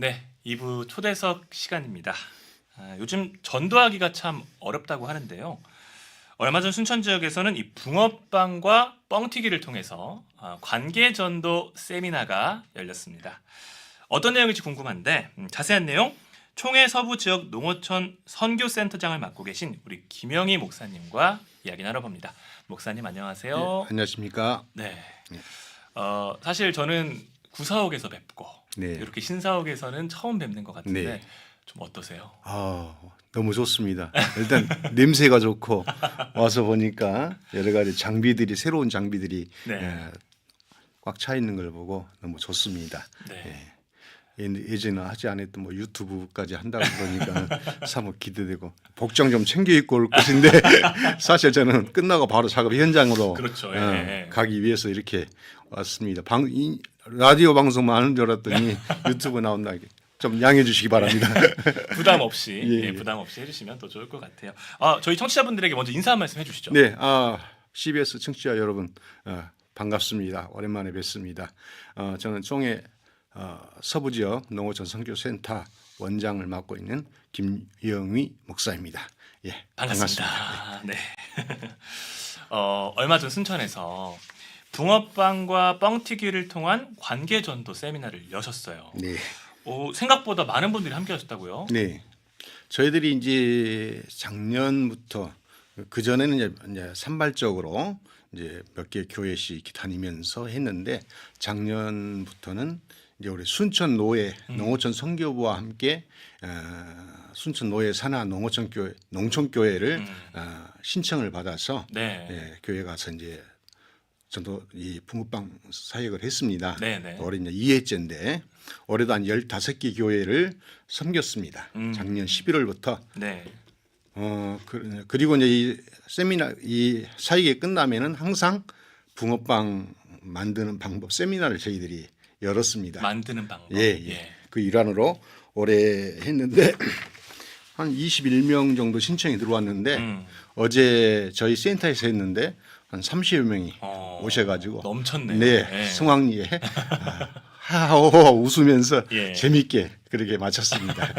네, 2부 초대석 시간입니다. 요즘 전도하기가 참 어렵다고 하는데요. 얼마 전 순천 지역에서는 이 붕어빵과 뻥튀기를 통해서 관계 전도 세미나가 열렸습니다. 어떤 내용일지 궁금한데 자세한 내용 총회 서부 지역 농어촌 선교센터장을 맡고 계신 우리 김영희 목사님과 이야기 나눠봅니다. 목사님 안녕하세요. 네, 안녕하십니까? 네. 네. 사실 저는 구사옥에서 뵙고 네. 이렇게 신사옥에서는 처음 뵙는 것 같은데 네. 좀 어떠세요? 너무 좋습니다. 일단 냄새가 좋고 와서 보니까 여러 가지 장비들이 새로운 장비들이 네. 꽉 차 있는 걸 보고 너무 좋습니다. 네. 예전에 하지 않았던 뭐 유튜브까지 한다고 그러니까 사뭇 기대되고 복장 좀 챙겨 입고 올 것인데 사실 저는 끝나고 바로 작업 현장으로 그렇죠. 가기 위해서 이렇게 왔습니다. 라디오 방송만 하는 줄 알았더니 유튜브 나온다. 좀 양해해 주시기 바랍니다. 부담 없이 예. 부담 없이 해주시면 더 좋을 것 같아요. 저희 청취자분들에게 먼저 인사 한 말씀 해주시죠. 네, CBS 청취자 여러분 반갑습니다. 오랜만에 뵙습니다. 저는 총회 서부 지역 농어촌 선교센터 원장을 맡고 있는 김영희 목사입니다. 예, 반갑습니다. 네. 얼마 전 순천에서 붕어빵과 뻥튀기를 통한 관계 전도 세미나를 여셨어요. 네. 생각보다 많은 분들이 함께 하셨다고요? 네. 저희들이 이제 작년부터 그 전에는 이제 산발적으로 이제 몇 개 교회씩 이렇게 다니면서 했는데 작년부터는 이제 우리 순천 노예 농어촌 선교부와 함께 순천 노예 산하 농어촌 교회 농촌 교회를 신청을 받아서 네. 교회 가서 이제 저도 이 붕어빵 사역을 했습니다. 네네. 올해 이제 2회째인데 올해도 한 15개 교회를 섬겼습니다. 작년 11월부터. 네. 그리고 이제 이 세미나 이 사역이 끝나면은 항상 붕어빵 만드는 방법 세미나를 저희들이 열었습니다. 만드는 방법. 예. 그 일환으로 올해 했는데 한 21명 정도 신청이 들어왔는데 어제 저희 센터에서 했는데 한 30여 명이 오셔가지고 넘쳤네요. 네, 성황리에 하하호 웃으면서 예. 재밌게 그렇게 마쳤습니다.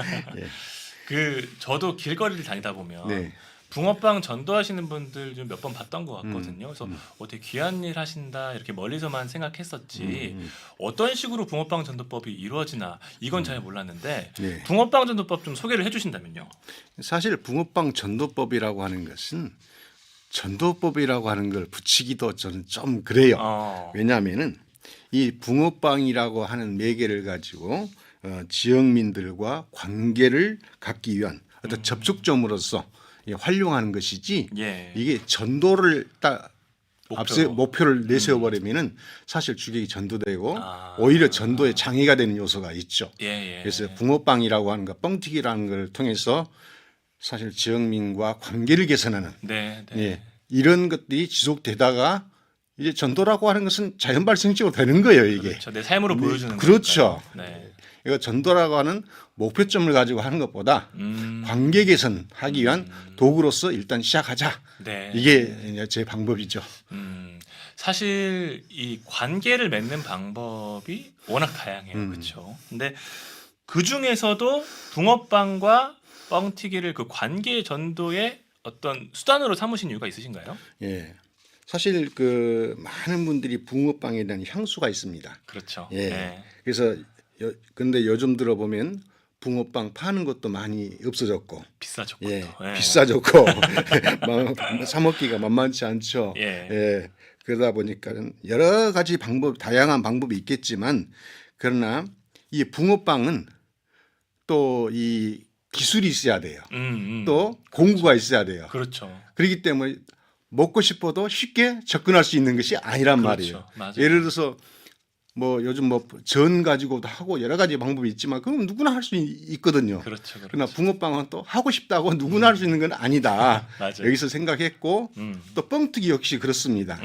예. 저도 길거리를 다니다 보면 네. 붕어빵 전도하시는 분들 좀 몇 번 봤던 것 같거든요. 그래서 어떻게 귀한 일 하신다 이렇게 멀리서만 생각했었지 어떤 식으로 붕어빵 전도법이 이루어지나 이건 잘 몰랐는데 네. 붕어빵 전도법 좀 소개를 해주신다면요. 사실 붕어빵 전도법이라고 하는 것은 전도법이라고 하는 걸 붙이기도 저는 좀 그래요. 왜냐하면은 이 붕어빵이라고 하는 매개를 가지고 지역민들과 관계를 갖기 위한 어떤 접촉점으로서 활용하는 것이지 예. 이게 전도를 딱 목표를 내세워 버리면은 사실 주객이 전도되고 오히려 전도에 장애가 되는 요소가 있죠. 예. 그래서 붕어빵이라고 하는 것, 뻥튀기라는 걸 통해서 사실 지역민과 관계를 개선하는 네. 예, 이런 것들이 지속되다가 이제 전도라고 하는 것은 자연 발생적으로 되는 거예요, 이게. 그렇죠. 내 삶으로 보여주는 그렇죠. 거니까요. 네. 이거 전도라고 하는 목표점을 가지고 하는 것보다 관계 개선하기 위한 도구로서 일단 시작하자. 네. 이게 이제 제 방법이죠. 사실 이 관계를 맺는 방법이 워낙 다양해요. 그렇죠. 근데 그 중에서도 붕어빵과 뻥튀기를 그 관계 전도의 어떤 수단으로 삼으신 이유가 있으신가요? 예. 사실 그 많은 분들이 붕어빵에 대한 향수가 있습니다. 그렇죠. 예. 네. 그래서 근데 요즘 들어보면 붕어빵 파는 것도 많이 없어졌고 비싸졌고 예, 예. 비싸졌고 사 먹기가 만만치 않죠. 예. 그러다 보니까 여러 가지 다양한 방법이 있겠지만 그러나 이 붕어빵은 또 이 기술이 있어야 돼요. 또 공구가 있어야 돼요. 그렇죠. 그렇기 때문에 먹고 싶어도 쉽게 접근할 수 있는 것이 아니란 말이에요. 맞아요. 예를 들어서 뭐 요즘 뭐 전 가지고도 하고 여러 가지 방법이 있지만 그건 누구나 할 수 있거든요. 그렇죠. 그러나 붕어빵은 또 하고 싶다고 누구나 할 수 있는 건 아니다. 맞아요. 여기서 생각했고 또 뻥튀기 역시 그렇습니다.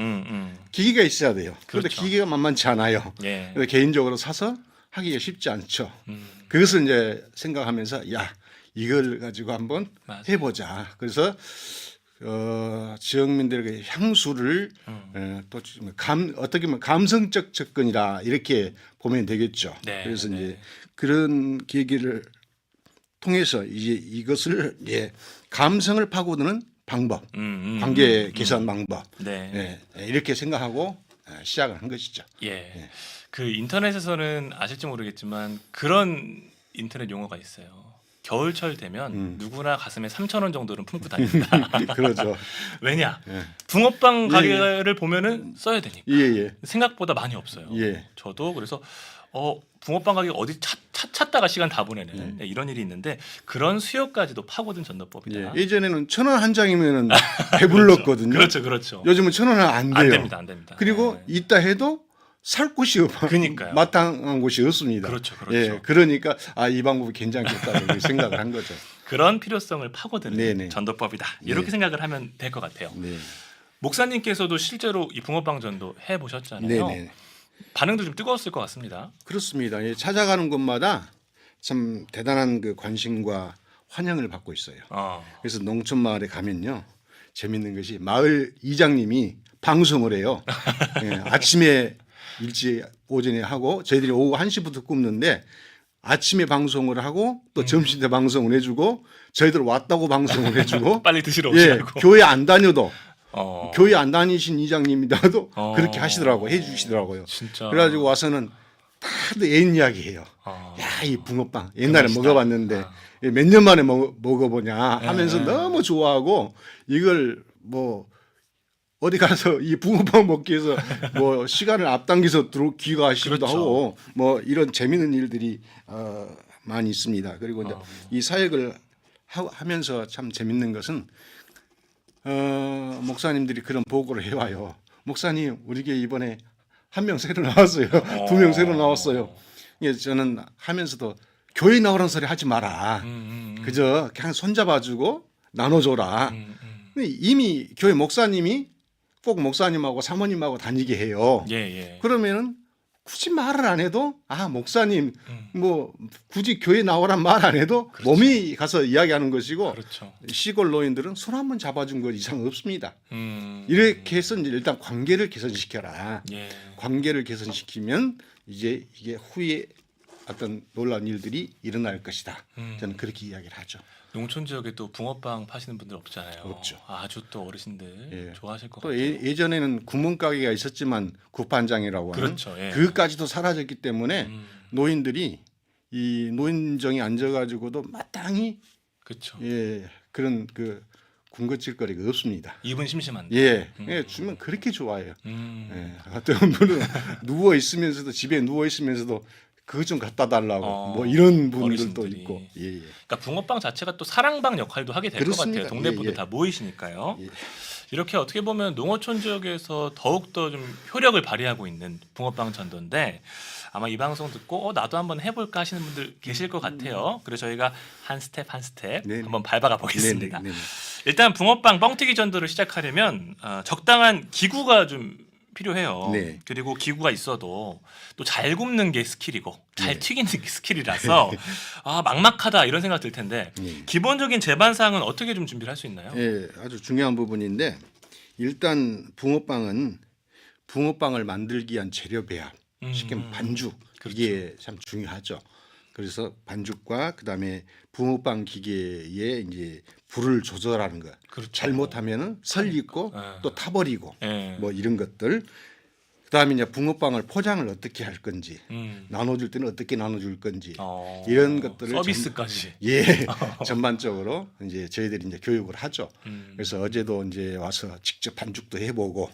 기계가 있어야 돼요. 그런데 그렇죠. 기계가 만만치 않아요. 예. 그래서 개인적으로 사서 하기가 쉽지 않죠. 그것을 이제 생각하면서 야 이걸 가지고 한번 맞아요. 해보자. 그래서 지역민들에게 향수를 또 어떻게 보면 감성적 접근이라 이렇게 보면 되겠죠. 네, 그래서 네. 이제 그런 계기를 통해서 이제 이것을 감성을 파고드는 방법, 관계 개선 방법, 네. 이렇게 생각하고 시작을 한 것이죠. 예. 그 인터넷에서는 아실지 모르겠지만 그런 인터넷 용어가 있어요. 겨울철 되면 누구나 가슴에 3,000원 정도는 품고 다닌다. 그러죠. 왜냐? 예. 붕어빵 예, 가게를 보면은 써야 되니까. 예. 생각보다 많이 없어요. 예. 저도 그래서 붕어빵 가게 어디 찾다가 시간 다 보내는 네, 이런 일이 있는데 그런 수요까지도 파고든 전도법이다. 예전에는 1,000원 한 장이면은 배불렀거든요. 그렇죠. 요즘은 1,000원은 안 돼요. 안 됩니다. 그리고 네. 있다 해도 살 곳이 그러니까요. 마땅한 곳이 없습니다. 그렇죠. 그러니까 이 방법이 괜찮겠다고 생각을 한 거죠. 그런 필요성을 파고드는 네네. 전도법이다. 이렇게 네. 생각을 하면 될 것 같아요. 네. 목사님께서도 실제로 이 붕어빵 전도 해 보셨잖아요. 네네. 반응도 좀 뜨거웠을 것 같습니다. 그렇습니다. 찾아가는 곳마다 참 대단한 그 관심과 환영을 받고 있어요. 그래서 농촌 마을에 가면요, 재밌는 것이 마을 이장님이 방송을 해요. 아침에 일찍 오전에 하고 저희들이 오후 1시부터 굽는데 아침에 방송을 하고 또 점심 때 방송을 해주고 저희들 왔다고 방송을 해주고 빨리 드시러 오시라고. 교회 안 다녀도 교회 어, 안 다니신 이장님이라도 그렇게 하시더라고 해주시더라고요. 진짜. 그래가지고 와서는 다들 옛 이야기해요. 야, 이 붕어빵 옛날에 맛있다. 먹어봤는데 몇 년 만에 먹어보냐 하면서 너무 좋아하고 이걸 뭐 어디 가서 이 붕어빵 먹기 위해서 뭐 시간을 앞당겨서 귀가하시기도 그렇죠. 하고 뭐 이런 재미있는 일들이 많이 있습니다. 그리고 이제 이 사역을 하면서 참 재밌는 것은 목사님들이 그런 보고를 해와요. 목사님, 우리 교회 이번에 한 명 새로 나왔어요. 2명 새로 나왔어요. 저는 하면서도 교회 나오라는 소리 하지 마라. 그저 그냥 손잡아주고 나눠줘라. 근데 이미 교회 목사님이 꼭 목사님하고 사모님하고 다니게 해요. 예. 그러면은 굳이 말을 안 해도 목사님 뭐 굳이 교회 나오란 말 안 해도 그렇죠. 몸이 가서 이야기하는 것이고 그렇죠. 시골 노인들은 손 한번 잡아준 것 이상 없습니다. 음, 이렇게 해서 이제 일단 관계를 개선시켜라. 예. 관계를 개선시키면 이제 이게 후에 어떤 놀라운 일들이 일어날 것이다. 저는 그렇게 이야기를 하죠. 농촌 지역에 또 붕어빵 파시는 분들 없잖아요. 없죠. 아주 또 어르신들 예. 좋아하실 것 또 같아요. 예전에는 구멍가게가 있었지만 구판장이라고 하는 그렇죠. 예. 그까지도 사라졌기 때문에 노인들이 이 노인정에 앉아가지고도 마땅히 그렇죠. 그런 그 군것질거리가 없습니다. 입은 심심한데. 주면 그렇게 좋아해요. 음. 어떤 분은 누워 있으면서도 집에 누워 있으면서도 그거 좀 갖다 달라고 뭐 이런 분들도 어르신들이. 있고. 그러니까 붕어빵 자체가 또 사랑방 역할도 하게 될 것 그렇습니다. 같아요. 동네 분들 예. 다 모이시니까요. 예. 이렇게 어떻게 보면 농어촌 지역에서 더욱 더 좀 효력을 발휘하고 있는 붕어빵 전도인데 아마 이 방송 듣고 나도 한번 해볼까 하시는 분들 계실 것 같아요. 그래서 저희가 한 스텝 네네. 한번 밟아가 보겠습니다. 네네. 일단 붕어빵 뻥튀기 전도를 시작하려면 적당한 기구가 좀 필요해요. 네. 그리고 기구가 있어도 또 잘 굽는 게 스킬이고 잘 네. 튀기는 게 스킬이라서 막막하다 이런 생각 들 텐데 기본적인 제반 사항은 어떻게 좀 준비를 할 수 있나요? 아주 중요한 부분인데 일단 붕어빵을 만들기 위한 재료 배합, 쉽게 말하면 반죽 그렇죠. 이게 참 중요하죠. 그래서 반죽과 그다음에 붕어빵 기계에 이제 불을 조절하는 거. 그렇죠. 잘못하면은 설리고 또 타버리고 예. 뭐 이런 것들. 그다음에 이제 붕어빵을 포장을 어떻게 할 건지, 나눠줄 때는 어떻게 나눠줄 건지 이런 것들을 서비스까지. 전반적으로 이제 저희들이 이제 교육을 하죠. 그래서 어제도 이제 와서 직접 반죽도 해보고,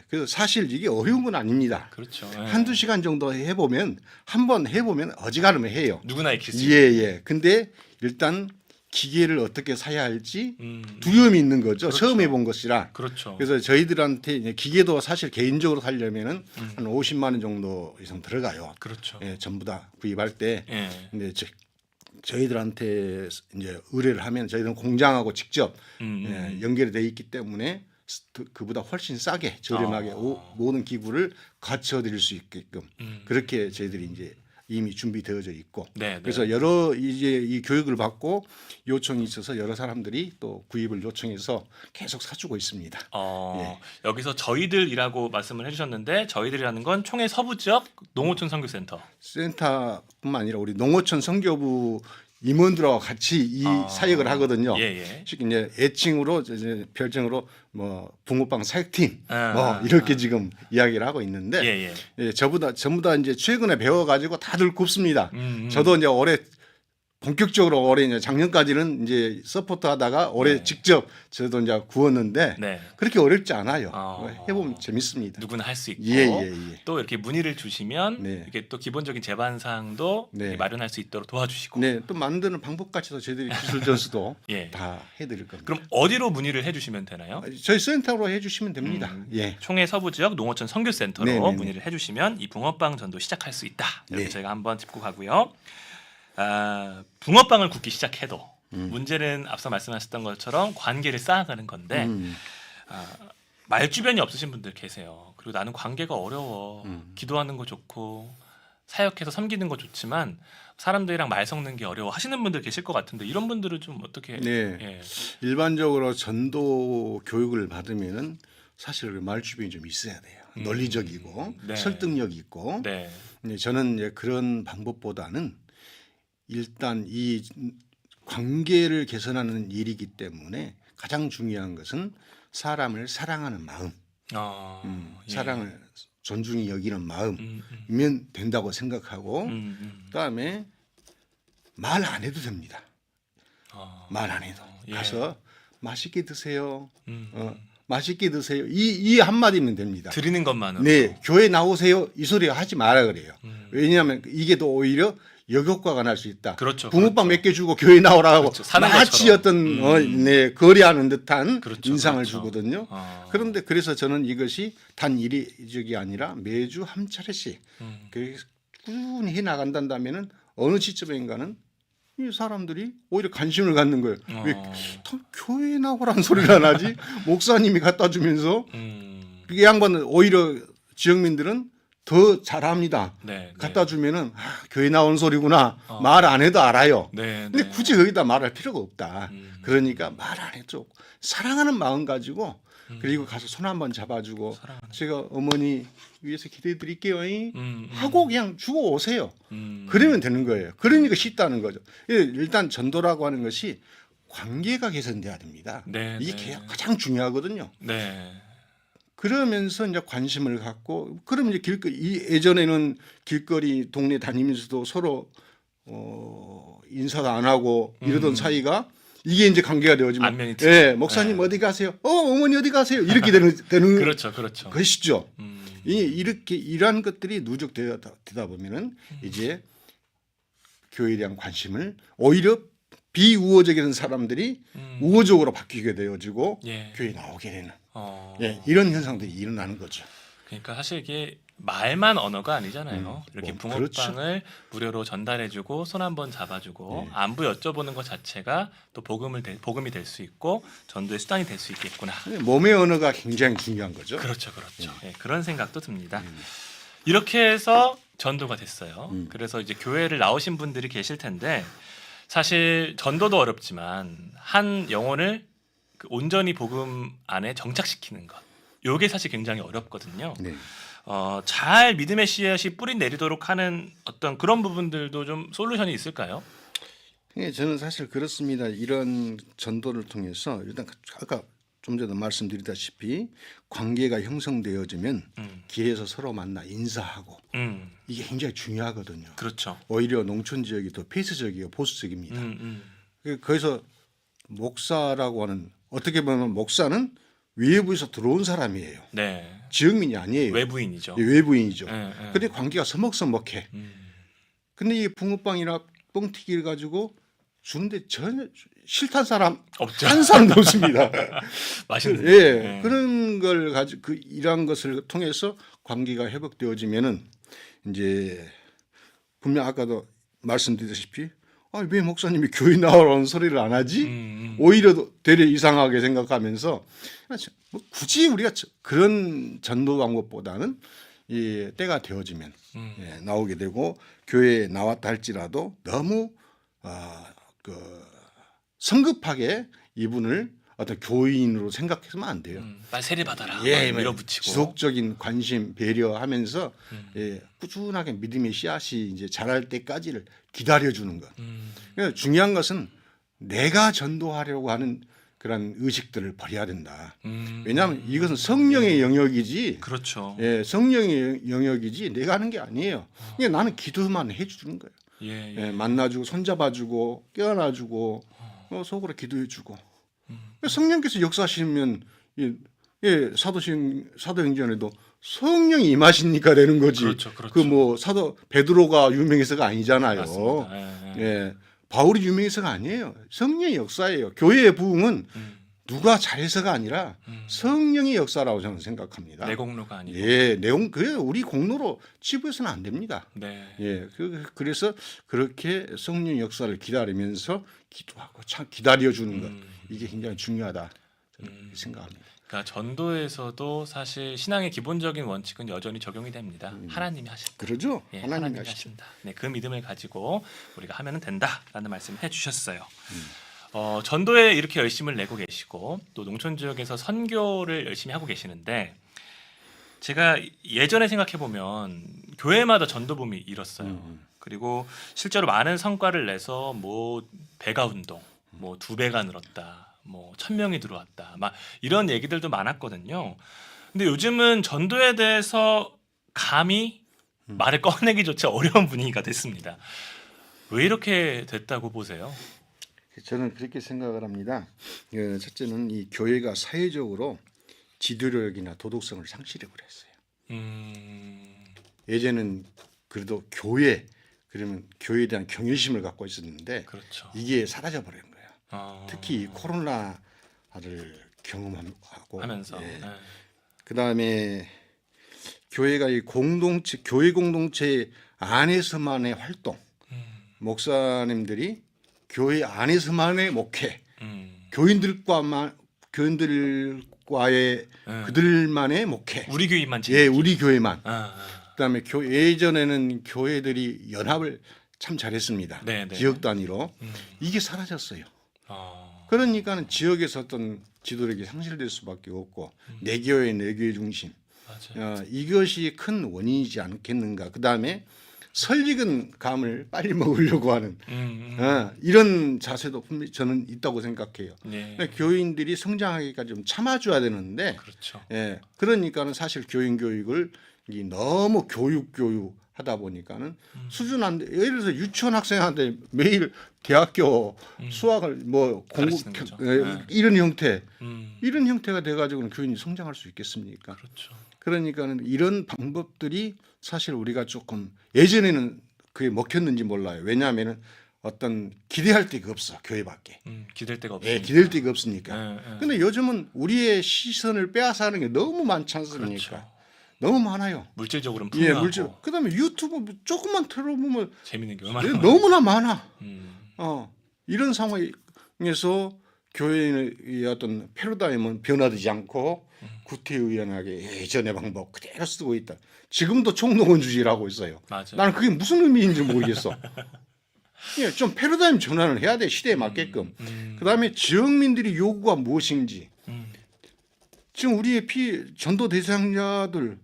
그래서 사실 이게 어려운 건 아닙니다. 그렇죠. 한두 시간 정도 해보면 한번 해보면 어지간하면 해요. 누구나 익힐 수 있는. 근데 일단 기계를 어떻게 사야 할지 두려움이 있는 거죠. 그렇죠. 처음 해본 것이라. 그렇죠. 그래서 저희들한테 이제 기계도 사실 개인적으로 살려면은 한 50만 원 정도 이상 들어가요. 그렇죠. 전부 다 구입할 때. 예. 근데 저희들한테 이제 의뢰를 하면 저희들은 공장하고 직접 연결이 돼 있기 때문에 그보다 훨씬 싸게 저렴하게 모든 기구를 갖춰 드릴 수 있게끔 그렇게 저희들이 이제 이미 준비되어져 있고 네, 네. 그래서 여러 이제 이 교육을 받고 요청이 있어서 여러 사람들이 또 구입을 요청해서 계속 사주고 있습니다. 여기서 저희들이라고 말씀을 해주셨는데 저희들이라는 건 총회 서부 지역 농어촌 선교센터. 센터뿐만 아니라 우리 농어촌 선교부 임원들하고 같이 이 사역을 하거든요. 예. 쉽게 이제 애칭으로 이제 별칭으로 뭐 붕어빵 사역팀 뭐 아. 이렇게 지금 이야기를 하고 있는데 예. 예, 전부 다 이제 최근에 배워가지고 다들 굽습니다. 음. 저도 이제 올해 본격적으로 올해 이제 작년까지는 이제 서포트하다가 올해 네. 직접 저도 이제 구웠는데 네. 그렇게 어렵지 않아요. 어. 해보면 재밌습니다. 누구나 할 수 있고 예. 또 이렇게 문의를 주시면 네. 이게 또 기본적인 제반상도 네. 마련할 수 있도록 도와주시고. 네, 또 만드는 방법까지도 저희들이 기술 전수도 예. 다 해드릴 겁니다. 그럼 어디로 문의를 해주시면 되나요? 저희 센터로 해주시면 됩니다. 예. 총회 서부 지역 농어촌 선교센터로 네네네. 문의를 해주시면 이 붕어빵 전도 시작할 수 있다. 이렇게 네. 저희가 한번 짚고 가고요. 붕어빵을 굽기 시작해도 문제는 앞서 말씀하셨던 것처럼 관계를 쌓아가는 건데 말 주변이 없으신 분들 계세요. 그리고 나는 관계가 어려워. 기도하는 거 좋고 사역해서 섬기는 거 좋지만 사람들이랑 말 섞는 게 어려워 하시는 분들 계실 것 같은데 이런 분들은 좀 어떻게? 네. 예. 일반적으로 전도 교육을 받으면은 사실 말 주변이 좀 있어야 돼요. 논리적이고 네. 설득력 있고. 네. 네, 저는 이제 그런 방법보다는 일단 이 관계를 개선하는 일이기 때문에 가장 중요한 것은 사람을 사랑하는 마음, 예. 사랑을 존중히 여기는 마음이면 된다고 생각하고 그다음에 말 안 해도 됩니다. 말 안 해도 예. 가서 맛있게 드세요. 맛있게 드세요. 이 한마디면 됩니다. 드리는 것만으로. 네, 교회 나오세요. 이 소리 하지 마라 그래요. 왜냐하면 이게 더 오히려 역효과가 날 수 있다. 그렇죠. 붕어빵 몇 개 주고 교회 나오라고 그렇죠. 사는 마치 것처럼. 어떤 네, 거래하는 듯한 그렇죠. 인상을 그렇죠. 주거든요. 아. 그런데 그래서 저는 이것이 단 이리적이 아니라 매주 한 차례씩 꾸준히 해 나간다면은 어느 시점인가는 이 사람들이 오히려 관심을 갖는 거예요. 왜 교회 나오라는 소리를 안 하지? 목사님이 갖다 주면서 이 양반은 오히려 지역민들은 더 잘합니다. 네, 갖다 주면은 교회 나온 소리구나. 말 안 해도 알아요. 네. 근데 굳이 거기다 말할 필요가 없다. 그러니까 말 안 해도 사랑하는 마음 가지고 그리고 가서 손 한번 잡아주고 제가 어머니 위해서 기도해 드릴게요. 하고 그냥 주고 오세요. 그러면 되는 거예요. 그러니까 쉽다는 거죠. 일단 전도라고 하는 것이 관계가 개선돼야 됩니다. 네, 이게 네. 가장 중요하거든요. 네. 그러면서 이제 관심을 갖고 그러면 이제 예전에는 길거리 동네 다니면서도 서로 인사도 안 하고 이러던 사이가 이게 이제 관계가 되어지면 안면이 예, 목사님 어디 가세요? 어머니 어디 가세요? 이렇게 되는 그렇죠. 것이죠. 이렇게 이러한 것들이 누적되다 보면은 이제 교회에 대한 관심을 오히려 비우호적인 사람들이 우호적으로 바뀌게 되어지고 예. 교회에 나오게 되는 예. 이런 현상들이 일어나는 거죠. 그러니까 사실 이게 말만 언어가 아니잖아요. 이렇게 뭐, 붕어빵을 무료로 전달해주고 손 한번 잡아주고 안부 여쭤보는 것 자체가 또 복음이 될 수 있고 전도의 수단이 될 수 있겠구나. 몸의 언어가 굉장히 중요한 거죠. 그렇죠. 예, 그런 생각도 듭니다. 이렇게 해서 전도가 됐어요. 그래서 이제 교회를 나오신 분들이 계실 텐데 사실 전도도 어렵지만 한 영혼을 온전히 복음 안에 정착시키는 것, 이게 사실 굉장히 어렵거든요. 네. 잘 믿음의 씨앗이 뿌리 내리도록 하는 어떤 그런 부분들도 좀 솔루션이 있을까요? 예, 저는 사실 그렇습니다. 이런 전도를 통해서 일단 아까 좀 전에 말씀드리다시피 관계가 형성되어지면 길에서 서로 만나 인사하고 이게 굉장히 중요하거든요. 그렇죠. 오히려 농촌 지역이 더 폐쇄적이고 보수적입니다. 거기서 목사라고 하는 어떻게 보면 목사는 외부에서 들어온 사람이에요. 네. 지역민이 아니에요. 외부인이죠. 예, 외부인이죠. 예. 근데 관계가 서먹서먹해. 근데 이 붕어빵이나 뻥튀기를 가지고 주는데 전혀 싫다는 사람 없죠. 한 사람도 없습니다. 맛있는. 예, 그런 걸 가지고 이러한 것을 통해서 관계가 회복되어지면은 이제 분명 아까도 말씀드렸다시피 왜 목사님이 교회 나오라는 소리를 안 하지? 오히려 되려 이상하게 생각하면서 뭐 굳이 우리가 그런 전도 방법보다는 이 때가 되어지면 음. 나오게 되고 교회에 나왔다 할지라도 너무 그 성급하게 이분을 어떤 교인으로 생각해서는 안 돼요. 빨리 세례 받아라. 막 뭐 밀어붙이고. 지속적인 관심 배려하면서 음. 꾸준하게 믿음의 씨앗이 이제 자랄 때까지를 기다려주는 것. 음. 그러니까 중요한 것은 내가 전도하려고 하는 그런 의식들을 버려야 된다. 왜냐하면 이것은 성령의 영역이지. 그렇죠. 성령의 영역이지 내가 하는 게 아니에요. 그러니까 나는 기도만 해주는 거예요. 예. 만나주고 손잡아주고 껴안아주고 속으로 기도해주고 성령께서 역사하시면 사도행전에도 성령이 임하시니까 되는 거지. 그렇죠. 그 뭐 사도 베드로가 유명해서가 아니잖아요. 맞습니다. 예. 바울이 유명해서가 아니에요. 성령의 역사예요. 교회의 부흥은 음. 누가 잘해서가 아니라 성령의 역사라고 저는 생각합니다. 내 공로가 아니고. 내용 그 우리 공로로 치부해서는 안 됩니다. 네. 그래서 그렇게 성령 역사를 기다리면서 기도하고 참 기다려주는 것 이게 굉장히 중요하다 저는 생각합니다. 그러니까 전도에서도 사실 신앙의 기본적인 원칙은 여전히 적용이 됩니다. 하나님이 하신다. 그러죠? 예, 하나님이 하나님이 하시죠. 하신다. 네, 그 믿음을 가지고 우리가 하면 된다라는 말씀을 해주셨어요. 전도에 이렇게 열심을 내고 계시고 또 농촌 지역에서 선교를 열심히 하고 계시는데 제가 예전에 생각해 보면 교회마다 전도붐이 일었어요. 그리고 실제로 많은 성과를 내서 뭐 배가 운동, 뭐 2배가 늘었다. 뭐 1,000명이 들어왔다. 막 이런 얘기들도 많았거든요. 근데 요즘은 전도에 대해서 감히 말을 꺼내기조차 어려운 분위기가 됐습니다. 왜 이렇게 됐다고 보세요? 저는 그렇게 생각을 합니다. 첫째는 이 교회가 사회적으로 지도력이나 도덕성을 상실해 버렸어요. 예전에는 그래도 교회 그러면 교회에 대한 경외심을 갖고 있었는데 그렇죠. 이게 사라져 버린 거예요. 특히 코로나를 경험하고 하면서 그다음에 교회가 이 공동체 교회 공동체 안에서만의 활동 목사님들이 교회 안에서만의 목회 교인들과의 그들만의 목회 우리 교인만 우리 교회만 그다음에 예전에는 교회들이 연합을 참 잘했습니다. 네네. 지역 단위로 이게 사라졌어요. 그러니까는 지역에서 어떤 지도력이 상실될 수밖에 없고 내 교회 중심 이것이 큰 원인이지 않겠는가. 그다음에 설익은 감을 빨리 먹으려고 하는 이런 자세도 분명히 저는 있다고 생각해요. 네. 교인들이 성장하기까지 좀 참아줘야 되는데 그렇죠. 그러니까는 사실 교인 교육을 너무 교육하다 보니까는 수준 안 돼. 예를 들어서 유치원 학생한테 매일 대학교 수학을 뭐 공부 가르치는 거죠. 이런 형태가 돼가지고는 교인이 성장할 수 있겠습니까? 그렇죠. 그러니까는 이런 방법들이 사실 우리가 조금 예전에는 그게 먹혔는지 몰라요. 왜냐하면은 어떤 기대할 데가 없어 교회밖에. 기댈 데가 없으니까. 기댈 데가 없으니까. 근데 요즘은 우리의 시선을 빼앗아 하는 게 너무 많지 않습니까? 그렇죠. 너무 많아요. 물질적으로는 풍요하고 그다음에 유튜브 조금만 틀어보면 재밌는 게 얼마나 너무나 많아. 음. 이런 상황에서 교회의 어떤 패러다임은 변화되지 않고 구태의연하게 예전의 방법 그대로 쓰고 있다. 지금도 총동원주의를 하고 있어요. 맞아요. 나는 그게 무슨 의미인지 모르겠어. 좀 패러다임 전환을 해야 돼. 시대에 맞게끔. 그다음에 지역민들이 요구가 무엇인지. 지금 우리의 전도 대상자들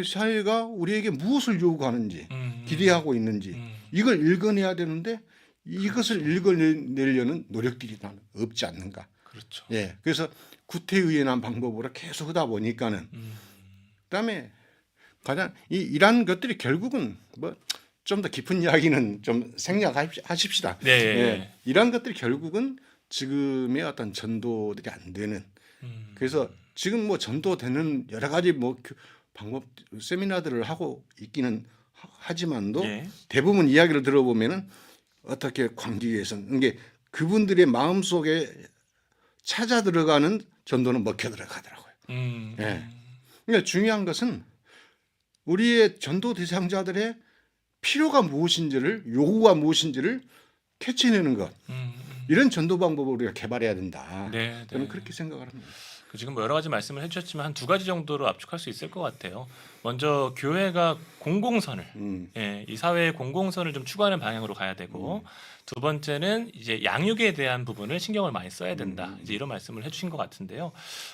사회가 우리에게 무엇을 요구하는지 기대하고 있는지 이걸 읽어내야 되는데 이것을 읽어내려는 노력들이 나는 없지 않는가. 그렇죠. 그래서 구태의연한 방법으로 계속 하다 보니까는 그다음에 가장 이러한 것들이 결국은 뭐 좀 더 깊은 이야기는 좀 생략하십시다. 네. 이러한 것들이 결국은 지금의 어떤 전도들이 안 되는. 그래서 지금 뭐 전도되는 여러 가지 뭐 방법 세미나들을 하고 있기는 하지만도 대부분 이야기를 들어보면은 어떻게 관계 위해서는 이게 그분들의 마음 속에 찾아 들어가는 전도는 먹혀 들어가더라고요. 그러니까 중요한 것은 우리의 전도 대상자들의 필요가 무엇인지를 요구가 무엇인지를 캐치내는 것 이런 전도 방법을 우리가 개발해야 된다. 저는 그렇게 생각을 합니다. 지금 뭐 여러 가지 말씀을 해주셨지만 한 두 가지 정도로 압축할 수 있을 것 같아요. 먼저 교회가 공공선을 예, 이 사회의 공공선을 좀 추구하는 방향으로 가야 되고 두 번째는 이제 양육에 대한 부분을 신경을 많이 써야 된다. 이제 이런 말씀을 해주신 것 같은데요.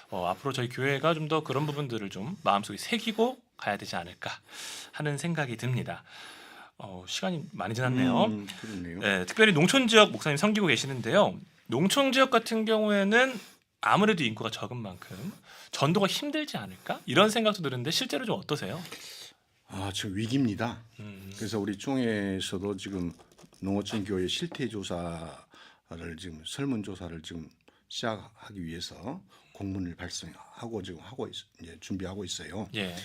앞으로 저희 교회가 좀 더 그런 부분들을 좀 마음속에 새기고 가야 되지 않을까 하는 생각이 듭니다. 시간이 많이 지났네요. 그렇네요. 네, 특별히 농촌 지역 목사님 섬기고 계시는데요. 농촌 지역 같은 경우에는 아무래도 인구가 적은 만큼 전도가 힘들지 않을까 이런 생각도 드는데 실제로 좀 어떠세요? 지금 위기입니다. 그래서 우리 중에서도 지금 농어촌 교회 실태 조사를 지금 설문 조사를 지금 시작하기 위해서 공문을 발송하고 지금 이제 준비하고 있어요. 예.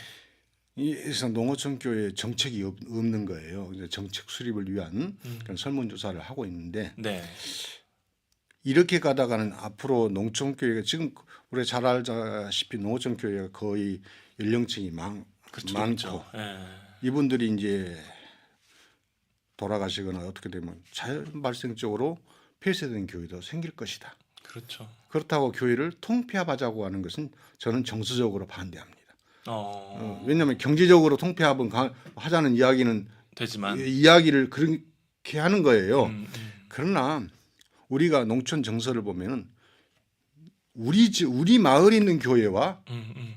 그래서 농어촌 교회 정책이 없는 거예요. 그래서 정책 수립을 위한 그런 설문 조사를 하고 있는데 네. 이렇게 가다가는 앞으로 농촌 교회가 지금 우리가 잘 알다시피 농어촌 교회가 거의 연령층이 많고 그렇죠. 예. 이분들이 이제 돌아가시거나 어떻게 되면 자연 발생적으로 폐쇄된 교회도 생길 것이다. 그렇죠. 그렇다고 교회를 통폐합하자고 하는 것은 저는 정서적으로 반대합니다. 왜냐하면 경제적으로 통폐합은 하자는 이야기는 되지만 이야기를 그렇게 하는 거예요. 그러나 우리가 농촌 정서를 보면은 우리 마을에 있는 교회와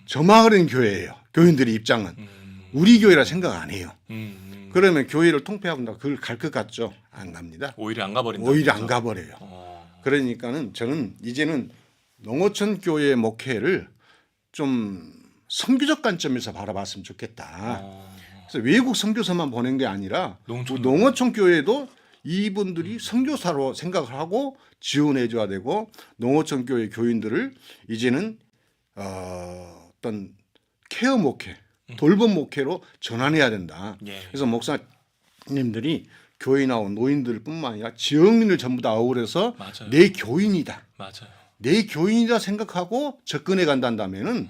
저 마을에 있는 교회예요. 교인들의 입장은 우리 교회라 생각 안 해요. 그러면 교회를 통폐합한다. 그걸 갈 것 같죠? 안 갑니다. 오히려 안 가버린다. 오히려 안 가버려요. 그러니까는 저는 이제는 농어촌 교회 목회를 좀 선교적 관점에서 바라봤으면 좋겠다. 그래서 외국 선교사만 보낸 게 아니라 농어촌 교회도 이분들이 선교사로 생각을 하고 지원해 줘야 되고 농어촌 교회 교인들을 이제는 어떤 케어 목회, 돌봄 목회로 전환해야 된다. 예. 그래서 목사님들이 교회 나온 노인들뿐만 아니라 지역민을 전부 다 어울려서 맞아요. 내 교인이다. 맞아요. 내 교인이다 생각하고 접근해 간다면은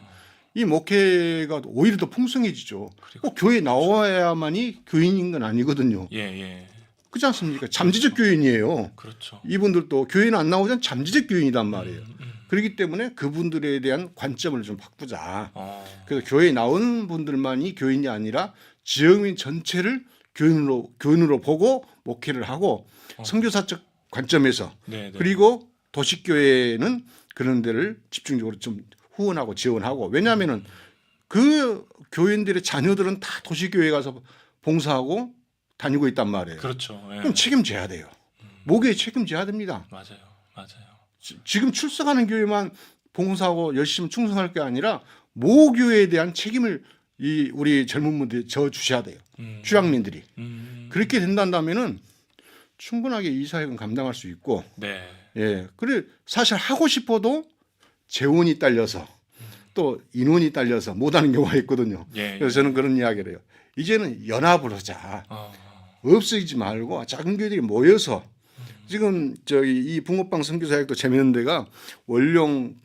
이 목회가 오히려 더 풍성해지죠. 꼭 교회 나와야만이 교인인 건 아니거든요. 예, 예. 그렇지 않습니까? 잠재적 교인이에요. 그렇죠. 이분들도 교회는 안 나오지만 잠재적 교인이란 말이에요. 그렇기 때문에 그분들에 대한 관점을 좀 바꾸자. 그래서 교회에 나온 분들만이 교인이 아니라 지역민 전체를 교인으로 보고 목회를 하고 선교사적 관점에서 네, 네. 그리고 도시교회는 그런 데를 집중적으로 좀 후원하고 지원하고 왜냐하면은 그 교인들의 자녀들은 다 도시교회 가서 봉사하고 다니고 있단 말이에요. 그렇죠. 예. 그럼 책임져야 돼요. 목회에 책임져야 됩니다. 맞아요. 맞아요. 지금 출석하는 교회만 봉사하고 열심히 충성할 게 아니라 모교회에 대한 책임을 우리 젊은 분들이 져 주셔야 돼요. 주양민들이. 그렇게 된다면은 충분하게 이 사역은 감당할 수 있고, 네. 예, 그래 사실 하고 싶어도 재원이 딸려서 또 인원이 딸려서 못하는 경우가 있거든요. 예, 그래서 저는 그런 이야기를 해요. 이제는 연합을 하자. 없어지지 말고 작은 교회들이 모여서 지금 이 붕어빵 선교사역도 재밌는 데가 월령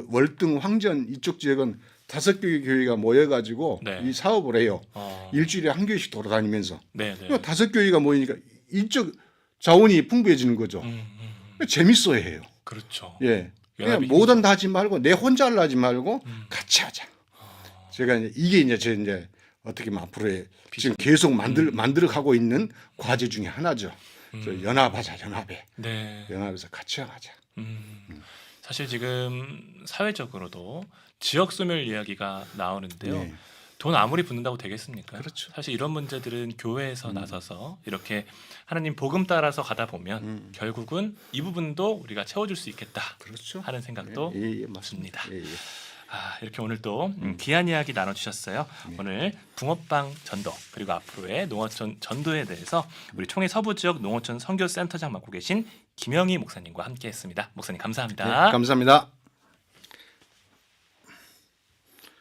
월등 황전 이쪽 지역은 5개의 교회가 모여가지고 네. 이 사업을 해요. 일주일에 한 교회씩 돌아다니면서. 네, 네. 5교회가 모이니까 일적 자원이 풍부해지는 거죠. 재밌어해요. 그렇죠. 예. 그냥 뭐든 다 하지 말고 내 혼자 하지 말고 같이 하자. 제가 이게 이제 어떻게 보면 앞으로의 지금 계속 만들어가고 있는 과제 중에 하나죠. 연합하자, 연합해. 네. 연합해서 같이 하자. 사실 지금 사회적으로도 지역 소멸 이야기가 나오는데요. 네. 돈 아무리 붓는다고 되겠습니까? 그렇죠. 사실 이런 문제들은 교회에서 나서서 이렇게 하나님 복음 따라서 가다 보면 결국은 이 부분도 우리가 채워줄 수 있겠다 그렇죠. 하는 생각도 예, 맞습니다. 예, 예. 이렇게 오늘 또 귀한 이야기 나눠주셨어요. 네. 오늘 붕어빵 전도 그리고 앞으로의 농어촌 전도에 대해서 우리 총회 서부 지역 농어촌 선교센터장 맡고 계신 김영희 목사님과 함께했습니다. 목사님 감사합니다. 네, 감사합니다.